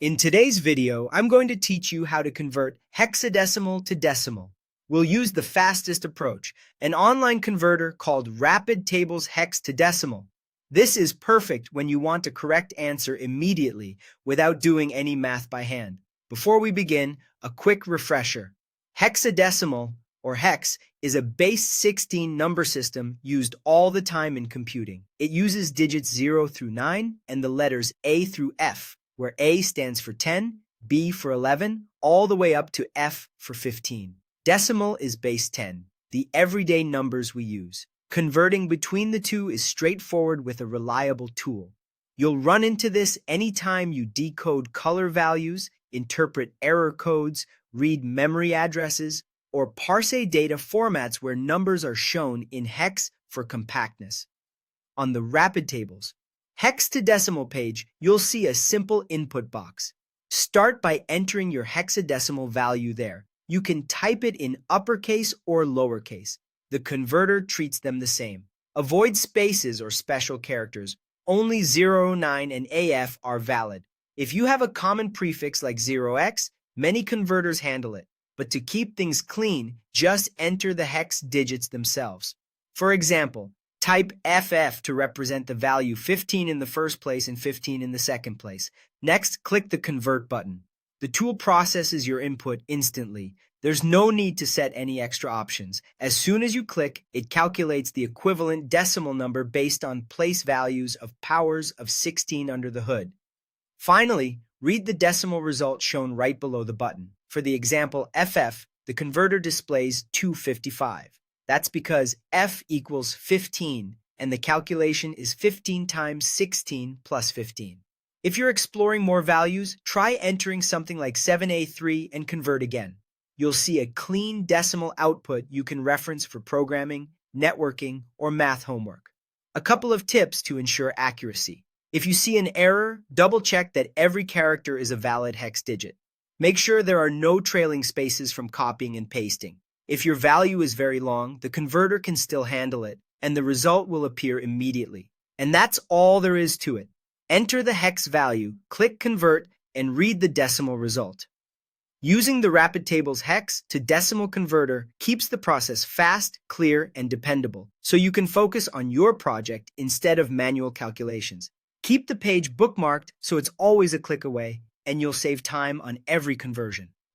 In today's video, I'm going to teach you how to convert hexadecimal to decimal. We'll use the fastest approach, an online converter called Rapid Tables Hex to Decimal. This is perfect when you want a correct answer immediately without doing any math by hand. Before we begin, a quick refresher. Hexadecimal, or hex, is a base 16 number system used all the time in computing. It uses digits 0 through 9 and the letters A through F, where A stands for 10, B for 11, all the way up to F for 15. Decimal is base 10, the everyday numbers we use. Converting between the two is straightforward with a reliable tool. You'll run into this anytime you decode color values, interpret error codes, read memory addresses, or parse data formats where numbers are shown in hex for compactness. On the Rapid Tables Hex to Decimal page, you'll see a simple input box. Start by entering your hexadecimal value there. You can type it in uppercase or lowercase. The converter treats them the same. Avoid spaces or special characters. Only 0, 9, and AF are valid. If you have a common prefix like 0x, many converters handle it. But to keep things clean, just enter the hex digits themselves. For example, type FF to represent the value 15 in the first place and 15 in the second place. Next, click the Convert button. The tool processes your input instantly. There's no need to set any extra options. As soon as you click, it calculates the equivalent decimal number based on place values of powers of 16 under the hood. Finally, read the decimal result shown right below the button. For the example FF, the converter displays 255. That's because F equals 15, and the calculation is 15 times 16 plus 15. If you're exploring more values, try entering something like 7A3 and convert again. You'll see a clean decimal output you can reference for programming, networking, or math homework. A couple of tips to ensure accuracy. If you see an error, double-check that every character is a valid hex digit. Make sure there are no trailing spaces from copying and pasting. If your value is very long, the converter can still handle it, and the result will appear immediately. And that's all there is to it. Enter the hex value, click Convert, and read the decimal result. Using the Rapid Tables Hex to Decimal converter keeps the process fast, clear, and dependable, so you can focus on your project instead of manual calculations. Keep the page bookmarked so it's always a click away, and you'll save time on every conversion.